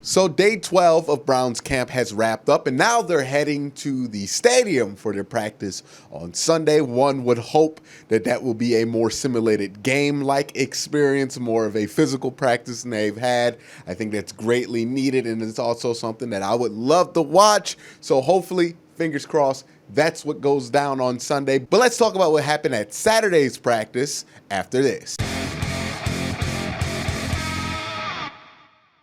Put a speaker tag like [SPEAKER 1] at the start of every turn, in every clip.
[SPEAKER 1] So day 12 of Browns camp has wrapped up, and now they're heading to the stadium for their practice on Sunday. One would hope that that will be a more simulated game-like experience, more of a physical practice than they've had. I think that's greatly needed, and it's also something that I would love to watch. So hopefully, fingers crossed, that's what goes down on Sunday. But let's talk about what happened at Saturday's practice after this.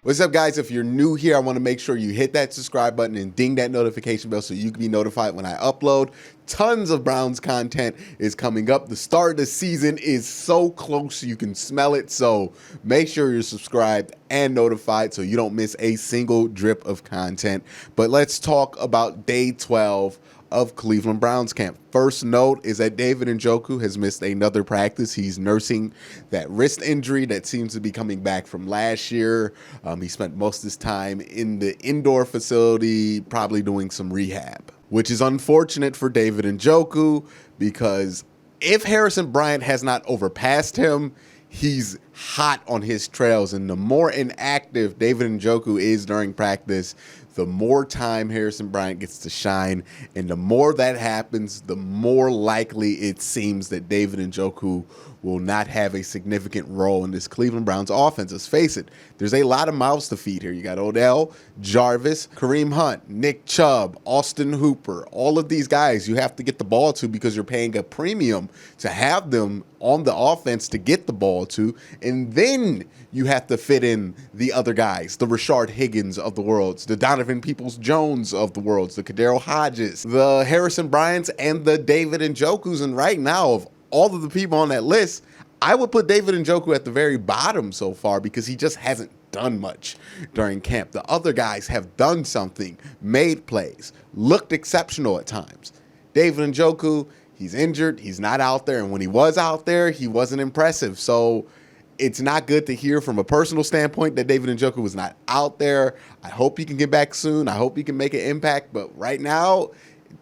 [SPEAKER 1] What's up, guys? If you're new here, I want to make sure you hit that subscribe button and ding that notification bell so you can be notified when I upload. Tons of Browns content is coming up. The start of the season is so close, you can smell it. So make sure you're subscribed and notified so you don't miss a single drip of content. But let's talk about day 12 of Cleveland Browns camp. First note is that David Njoku has missed another practice. He's nursing that wrist injury that seems to be coming back from last year. He spent most of his time in the indoor facility, probably doing some rehab, which is unfortunate for David Njoku because if Harrison Bryant has not overpassed him, he's hot on his trails. And the more inactive David Njoku is during practice, the more time Harrison Bryant gets to shine. And the more that happens, the more likely it seems that David Njoku will not have a significant role in this Cleveland Browns offense. Let's face it, there's a lot of mouths to feed here. You got Odell, Jarvis, Kareem Hunt, Nick Chubb, Austin Hooper. All of these guys you have to get the ball to because you're paying a premium to have them on the offense to get the ball to. And then you have to fit in the other guys, the Rashard Higgins of the world, the Donovan Peoples-Jones of the world, the Kadero Hodges, the Harrison Bryants, and the David Njokus. And right now, of all of the people on that list, I would put David Njoku at the very bottom so far because he just hasn't done much during camp. The other guys have done something, made plays, looked exceptional at times. David Njoku, he's injured, he's not out there, and when he was out there, he wasn't impressive. So it's not good to hear from a personal standpoint that David Njoku was not out there. I hope he can get back soon. I hope he can make an impact, but right now,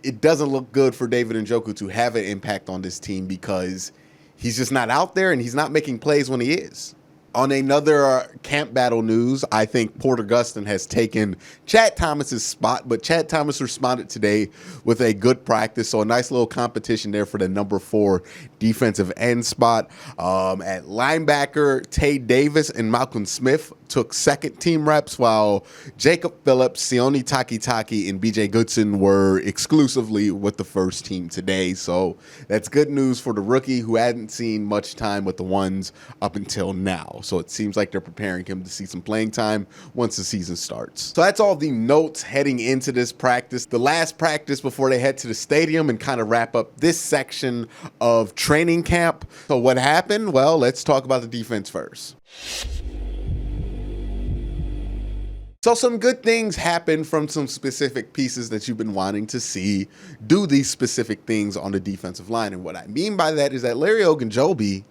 [SPEAKER 1] it doesn't look good for David Njoku to have an impact on this team because he's just not out there and he's not making plays when he is. On another camp battle news, I think Porter Gustin has taken Chad Thomas's spot, but Chad Thomas responded today with a good practice, so a nice little competition there for the number 4 defensive end spot. At linebacker, Tay Davis and Malcolm Smith took second team reps, while Jacob Phillips, Sione Takitaki, and BJ Goodson were exclusively with the first team today. So that's good news for the rookie who hadn't seen much time with the ones up until now. So it seems like they're preparing him to see some playing time once the season starts. So that's all the notes heading into this practice. The last practice before they head to the stadium and kind of wrap up this section of training camp. So what happened? Well, let's talk about the defense first. So some good things happen from some specific pieces that you've been wanting to see do these specific things on the defensive line. And what I mean by that is that Larry Ogunjobi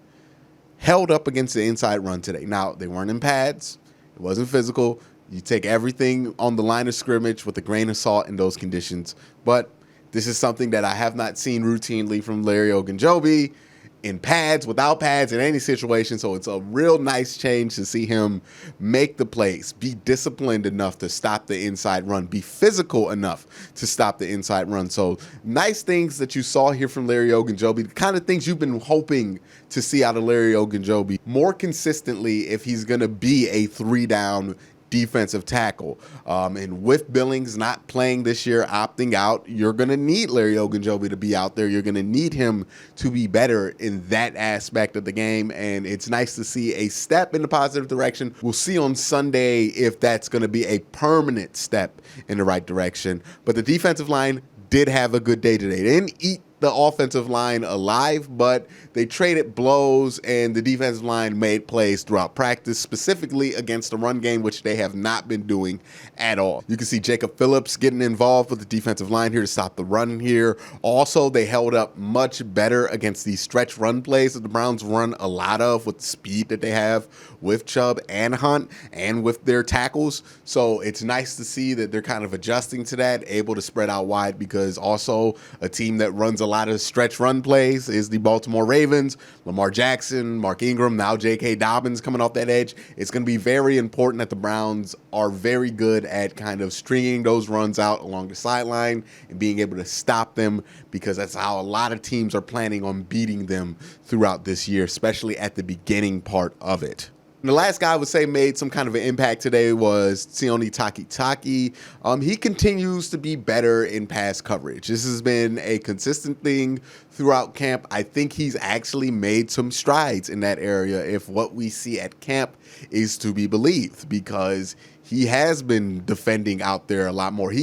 [SPEAKER 1] held up against the inside run today. Now, they weren't in pads. It wasn't physical. You take everything on the line of scrimmage with a grain of salt in those conditions. But this is something that I have not seen routinely from Larry Ogunjobi in pads, without pads, in any situation. So it's a real nice change to see him make the plays, be disciplined enough to stop the inside run, be physical enough to stop the inside run. So nice things that you saw here from Larry Ogunjobi, the kind of things you've been hoping to see out of Larry Ogunjobi more consistently if he's going to be a 3-down defensive tackle. And with Billings not playing this year, opting out, you're going to need Larry Ogunjobi to be out there. You're going to need him to be better in that aspect of the game. And it's nice to see a step in the positive direction. We'll see on Sunday if that's going to be a permanent step in the right direction. But the defensive line did have a good day today. They didn't eat the offensive line alive, but they traded blows and the defensive line made plays throughout practice, specifically against the run game, which they have not been doing at all. You can see Jacob Phillips getting involved with the defensive line here to stop the run here. Also, they held up much better against these stretch run plays that the Browns run a lot of with the speed that they have with Chubb and Hunt and with their tackles. So it's nice to see that they're kind of adjusting to that, able to spread out wide, because also a team that runs a lot of stretch run plays is the Baltimore Ravens. Lamar Jackson, Mark Ingram, now J.K. Dobbins coming off that edge. It's going to be very important that the Browns are very good at kind of stringing those runs out along the sideline and being able to stop them, because that's how a lot of teams are planning on beating them throughout this year, especially at the beginning part of it. And the last guy I would say made some kind of an impact today was Sione Takitaki. He continues to be better in pass coverage. This has been a consistent thing throughout camp. I think he's actually made some strides in that area if what we see at camp is to be believed, because he has been defending out there a lot more.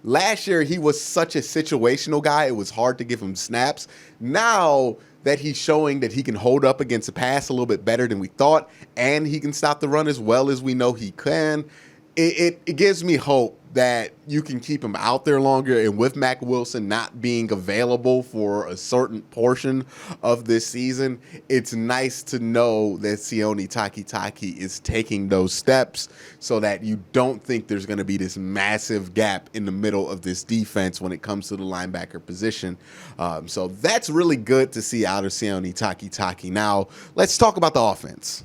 [SPEAKER 1] Last year, he was such a situational guy, it was hard to give him snaps. Now that he's showing that he can hold up against the pass a little bit better than we thought, and he can stop the run as well as we know he can, it gives me hope that you can keep him out there longer. And with Mack Wilson not being available for a certain portion of this season, it's nice to know that Sione Takitaki is taking those steps so that you don't think there's going to be this massive gap in the middle of this defense when it comes to the linebacker position. So that's really good to see out of Sione Takitaki. Now, let's talk about the offense.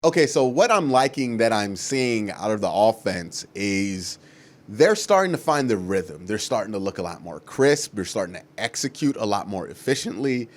[SPEAKER 1] Okay, so what I'm liking that I'm seeing out of the offense is they're starting to find the rhythm. They're starting to look a lot more crisp. They're starting to execute a lot more efficiently.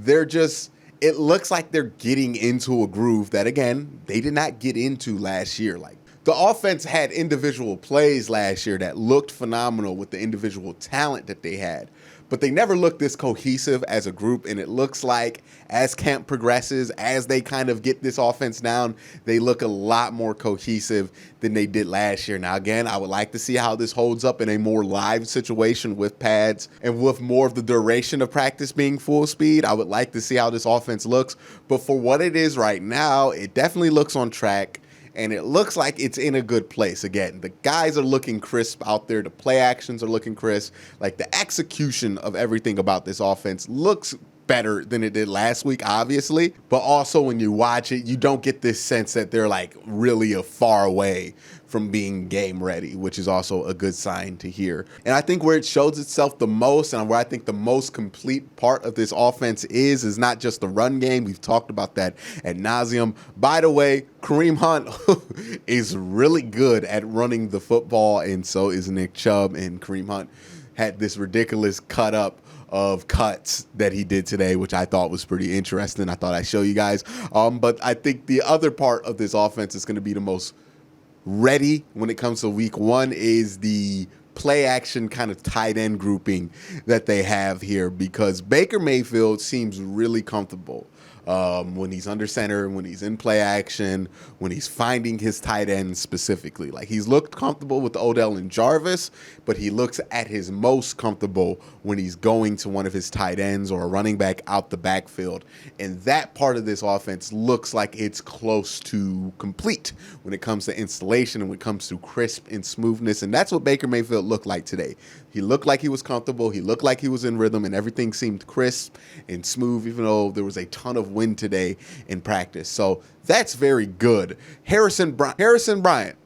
[SPEAKER 1] It looks like they're getting into a groove that, again, they did not get into last year. Like, the offense had individual plays last year that looked phenomenal with the individual talent that they had, but they never looked this cohesive as a group. And it looks like as camp progresses, as they kind of get this offense down, they look a lot more cohesive than they did last year. Now, again, I would like to see how this holds up in a more live situation with pads and with more of the duration of practice being full speed. I would like to see how this offense looks, but for what it is right now, it definitely looks on track. And it looks like it's in a good place. Again, the guys are looking crisp out there. The play actions are looking crisp. Like, the execution of everything about this offense looks better than it did last week, obviously. But also when you watch it, you don't get this sense that they're like really a far away from being game ready, which is also a good sign to hear. And I think where it shows itself the most, and where I think the most complete part of this offense is not just the run game. We've talked about that ad nauseum. By the way, Kareem Hunt is really good at running the football, and so is Nick Chubb. And Kareem Hunt had this ridiculous cut up of cuts that he did today, which I thought was pretty interesting. I thought I'd show you guys. But I think the other part of this offense is going to be the most ready when it comes to week one is the play action kind of tight end grouping that they have here, because Baker Mayfield seems really comfortable when he's under center, when he's in play action, when he's finding his tight ends specifically. Like, he's looked comfortable with Odell and Jarvis, but he looks at his most comfortable when he's going to one of his tight ends or a running back out the backfield. And that part of this offense looks like it's close to complete when it comes to installation and when it comes to crisp and smoothness. And that's what Baker Mayfield looked like today. He looked like he was comfortable. He looked like he was in rhythm, and everything seemed crisp and smooth, even though there was a ton of wind today in practice. So that's very good. Harrison Bryant,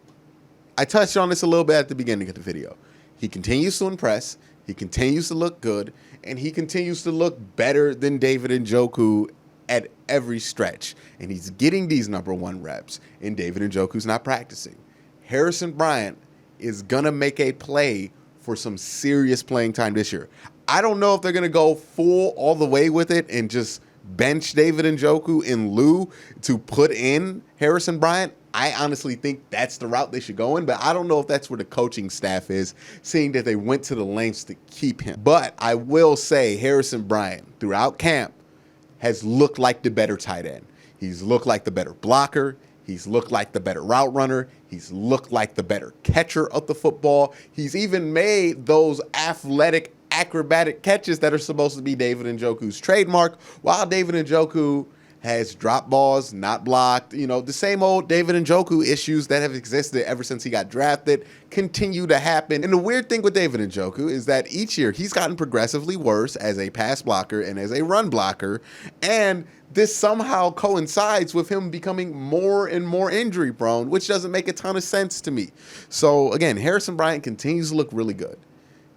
[SPEAKER 1] I touched on this a little bit at the beginning of the video. He continues to impress. He continues to look good, and he continues to look better than David Njoku at every stretch. And he's getting these number one reps, and David Njoku's not practicing. Harrison Bryant is going to make a play for some serious playing time this year. I don't know if they're going to go full all the way with it and just bench David Njoku in lieu to put in Harrison Bryant. I honestly think that's the route they should go in, but I don't know if that's where the coaching staff is, seeing that they went to the lengths to keep him. But I will say Harrison Bryant throughout camp has looked like the better tight end. He's looked like the better blocker. He's looked like the better route runner. He's looked like the better catcher of the football. He's even made those athletic, acrobatic catches that are supposed to be David Njoku's trademark, while David Njoku has dropped balls, not blocked. You know, the same old David Njoku issues that have existed ever since he got drafted continue to happen. And the weird thing with David Njoku is that each year he's gotten progressively worse as a pass blocker and as a run blocker. And this somehow coincides with him becoming more and more injury prone, which doesn't make a ton of sense to me. So again, Harrison Bryant continues to look really good.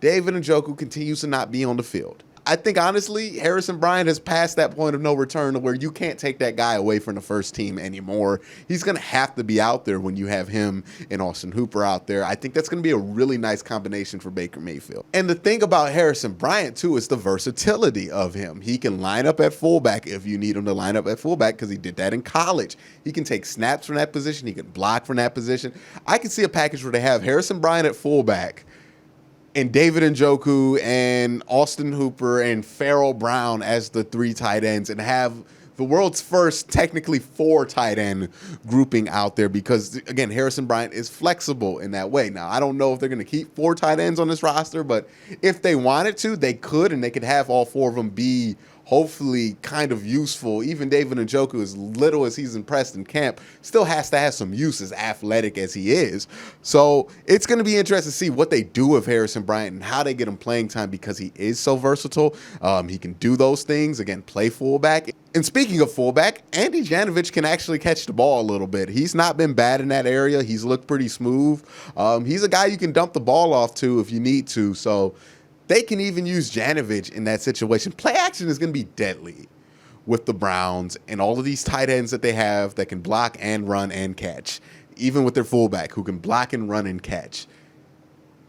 [SPEAKER 1] David Njoku continues to not be on the field. I think, honestly, Harrison Bryant has passed that point of no return to where you can't take that guy away from the first team anymore. He's going to have to be out there when you have him and Austin Hooper out there. I think that's going to be a really nice combination for Baker Mayfield. And the thing about Harrison Bryant, too, is the versatility of him. He can line up at fullback if you need him to line up at fullback because he did that in college. He can take snaps from that position. He can block from that position. I can see a package where they have Harrison Bryant at fullback and David Njoku and Austin Hooper and Farrell Brown as the 3 tight ends, and have the world's first technically 4 tight end grouping out there because, again, Harrison Bryant is flexible in that way. Now, I don't know if they're going to keep 4 tight ends on this roster, but if they wanted to, they could, and they could have all 4 of them be hopefully kind of useful. Even David Njoku, as little as he's impressed in camp, still has to have some use as athletic as he is. So it's going to be interesting to see what they do with Harrison Bryant and how they get him playing time because he is so versatile. He can do those things, again, play fullback. And speaking of fullback, Andy Janovich can actually catch the ball a little bit. He's not been bad in that area. He's looked pretty smooth. He's a guy you can dump the ball off to if you need to. So they can even use Janovich in that situation. Play action is going to be deadly with the Browns and all of these tight ends that they have that can block and run and catch, even with their fullback who can block and run and catch.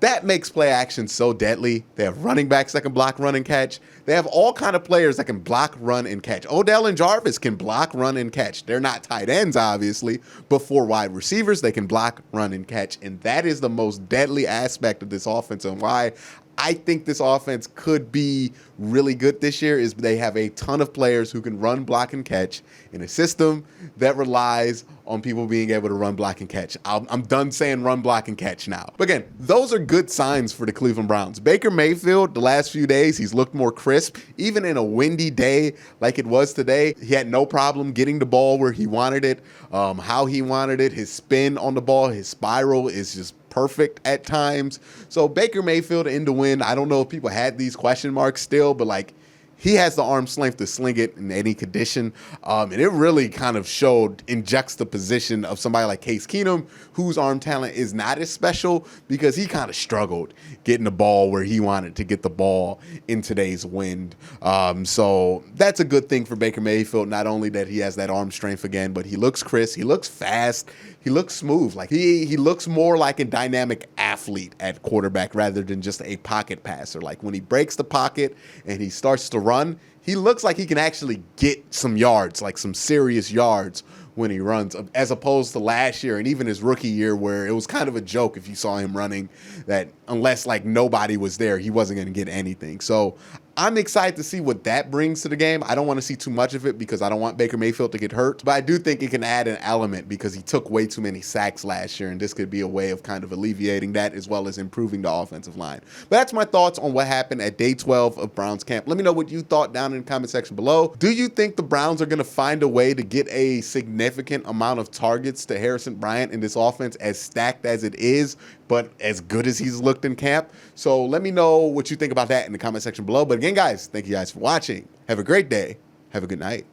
[SPEAKER 1] That makes play action so deadly. They have running backs that can block, run, and catch. They have all kind of players that can block, run, and catch. Odell and Jarvis can block, run, and catch. They're not tight ends, obviously, but for wide receivers, they can block, run, and catch. And that is the most deadly aspect of this offense, and why I think this offense could be really good this year is they have a ton of players who can run, block, and catch in a system that relies on people being able to run, block, and catch. I'm done saying run, block, and catch now. But again, those are good signs for the Cleveland Browns. Baker Mayfield, the last few days, he's looked more crisp. Even in a windy day like it was today, he had no problem getting the ball where he wanted it, how he wanted it. His spin on the ball, his spiral is just perfect at times. So Baker Mayfield in the win. I don't know if people had these question marks still, but like, he has the arm strength to sling it in any condition. And it really kind of showed in juxtaposition of somebody like Case Keenum, whose arm talent is not as special because he kind of struggled getting the ball where he wanted to get the ball in today's wind. So that's a good thing for Baker Mayfield. Not only that he has that arm strength again, but he looks crisp, he looks fast, he looks smooth. Like he looks more like a dynamic athlete at quarterback rather than just a pocket passer. Like when he breaks the pocket and he starts to run, he looks like he can actually get some yards, like some serious yards when he runs, as opposed to last year and even his rookie year where it was kind of a joke if you saw him running, that unless like nobody was there, he wasn't going to get anything. So I'm excited to see what that brings to the game. I don't want to see too much of it because I don't want Baker Mayfield to get hurt, but I do think it can add an element because he took way too many sacks last year, and this could be a way of kind of alleviating that as well as improving the offensive line. But that's my thoughts on what happened at day 12 of Browns camp. Let me know what you thought down in the comment section below. Do you think the Browns are going to find a way to get a significant amount of targets to Harrison Bryant in this offense, as stacked as it is, but as good as he's looked in camp? So let me know what you think about that in the comment section below. But again, guys, thank you guys for watching. Have a great day. Have a good night.